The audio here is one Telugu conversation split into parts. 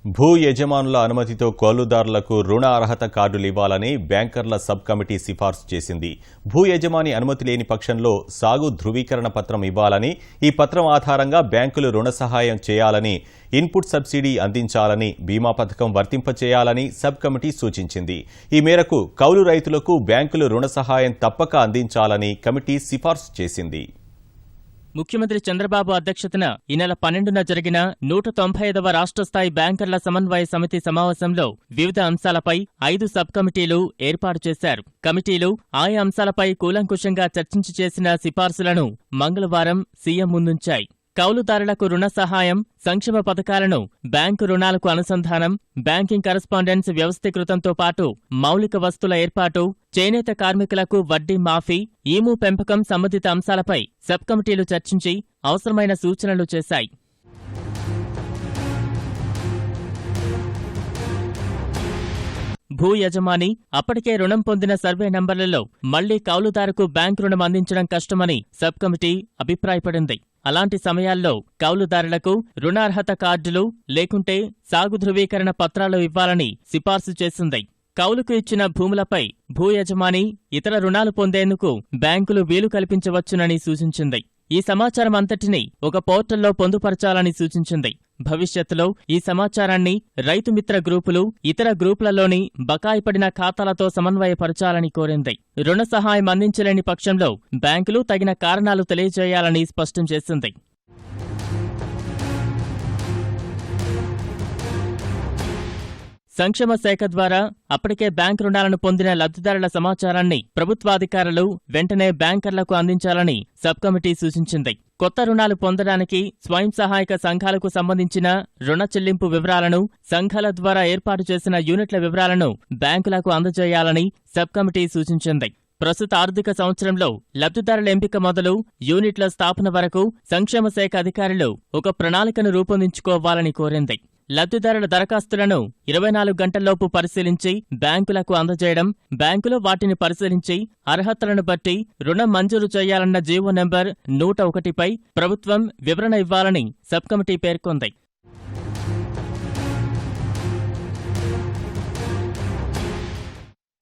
భూ యజమానుల అనుమతితో కౌలుదారులకు రుణ అర్హత కార్డులు ఇవ్వాలని బ్యాంకర్ల సబ్ కమిటీ సిఫార్సు చేసింది. భూ యజమాని అనుమతి లేని పక్షంలో సాగు ధృవీకరణ పత్రం ఇవ్వాలని, ఈ పత్రం ఆధారంగా బ్యాంకులు రుణ సహాయం చేయాలని, ఇన్పుట్ సబ్సిడీ అందించాలని, బీమా పథకం వర్తింపచేయాలని సబ్ కమిటీ సూచించింది. ఈ మేరకు కౌలు రైతులకు బ్యాంకులు రుణ సహాయం తప్పక అందించాలని కమిటీ సిఫార్సు చేసింది. ముఖ్యమంత్రి చంద్రబాబు అధ్యక్షతన ఈ నెల 12న జరిగిన 195వ రాష్ట్ర స్థాయి బ్యాంకర్ల సమన్వయ సమితి సమావేశంలో వివిధ అంశాలపై 5 సబ్ కమిటీలు ఏర్పాటు చేశారు. కమిటీలు ఆయా అంశాలపై కూలంకుషంగా చర్చించి చేసిన సిఫార్సులను మంగళవారం సీఎం ముందుంచాయి. కౌలుదారులకు రుణ సహాయం, సంక్షేమ పథకాలను బ్యాంకు రుణాలకు అనుసంధానం, బ్యాంకింగ్ కరస్పాండెన్స్ వ్యవస్థీకృతంతో పాటు మౌలిక వస్తుల ఏర్పాటు, చేనేత కార్మికులకు వడ్డీ మాఫీ, ఈము పెంపకం సంబంధిత అంశాలపై సబ్ కమిటీలు చర్చించి అవసరమైన సూచనలు చేశాయి. భూ యజమాని అప్పటికే రుణం పొందిన సర్వే నంబర్లలో మళ్లీ కౌలుదారుకు బ్యాంకు రుణం అందించడం కష్టమని సబ్ కమిటీ అభిప్రాయపడింది. అలాంటి సమయాల్లో కౌలుదారులకు రుణార్హత కార్డులు లేకుంటే సాగు ధృవీకరణ పత్రాలు ఇవ్వాలని సిఫార్సు చేసింది. కౌలుకు ఇచ్చిన భూములపై భూ యజమాని ఇతర రుణాలు పొందేందుకు బ్యాంకులు వీలు కల్పించవచ్చునని సూచించింది. ఈ సమాచారం అంతటినీ ఒక పోర్టల్లో పొందుపరచాలని సూచించింది. భవిష్యత్తులో ఈ సమాచారాన్ని రైతుమిత్ర గ్రూపులు, ఇతర గ్రూపులలోని బకాయిపడిన ఖాతాలతో సమన్వయపరచాలని కోరింది. రుణ సహాయం అందించలేని పక్షంలో బ్యాంకులు తగిన కారణాలు తెలియజేయాలని స్పష్టం చేసింది. సంక్షేమ శాఖ ద్వారా అప్పటికే బ్యాంకు రుణాలను పొందిన లబ్ధిదారుల సమాచారాన్ని ప్రభుత్వాధికారులు వెంటనే బ్యాంకర్లకు అందించాలని సబ్ కమిటీ సూచించింది. కొత్త రుణాలు పొందడానికి స్వయం సహాయక సంఘాలకు సంబంధించిన రుణ చెల్లింపు వివరాలను, సంఘాల ద్వారా ఏర్పాటు చేసిన యూనిట్ల వివరాలను బ్యాంకులకు అందజేయాలని సబ్ కమిటీ సూచించింది. ప్రస్తుత ఆర్థిక సంవత్సరంలో లబ్ధిదారుల ఎంపిక మొదలు యూనిట్ల స్థాపన వరకు సంక్షేమ శాఖ అధికారులు ఒక ప్రణాళికను రూపొందించుకోవాలని కోరింది. లబ్ధిదారుల దరఖాస్తులను 24 గంటల్లోపు పరిశీలించి బ్యాంకులకు అందజేయడం, బ్యాంకులు వాటిని పరిశీలించి అర్హతలను బట్టి రుణం మంజూరు చేయాలన్న జీవో నెంబర్ 101పై ప్రభుత్వం వివరణ ఇవ్వాలని సబ్ కమిటీ పేర్కొంది.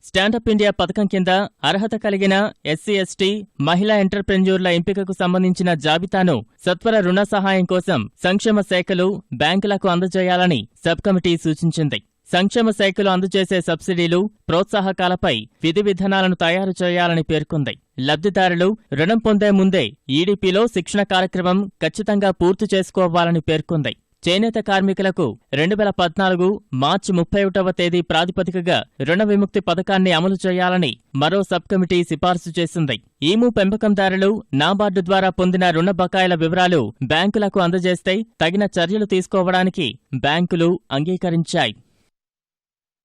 స్టాండప్ ఇండియా పథకం కింద అర్హత కలిగిన ఎస్సీ, ఎస్టీ, మహిళా ఎంటర్ప్రెన్యూర్ల ఎంపికకు సంబంధించిన జాబితాను సత్వర రుణ సహాయం కోసం సంక్షేమ శాఖలు బ్యాంకులకు అందజేయాలని సబ్ కమిటీ సూచించింది. సంక్షేమ శాఖలు అందజేసే సబ్సిడీలు, ప్రోత్సాహకాలపై విధి విధానాలను తయారు చేయాలని పేర్కొంది. లబ్ధిదారులు రుణం పొందే ముందే ఈడీపీలో శిక్షణ కార్యక్రమం ఖచ్చితంగా పూర్తి చేసుకోవాలని పేర్కొంది. చేనేత కార్మికులకు 2014 మార్చి 31వ తేదీ ప్రాతిపదికగా రుణ విముక్తి పథకాన్ని అమలు చేయాలని మరో సబ్ కమిటీ సిఫార్సు చేసింది. ఈము పెంపకందారులు నాబార్డు ద్వారా పొందిన రుణ బకాయిల వివరాలు బ్యాంకులకు అందజేస్తే తగిన చర్యలు తీసుకోవడానికి బ్యాంకులు అంగీకరించాయి.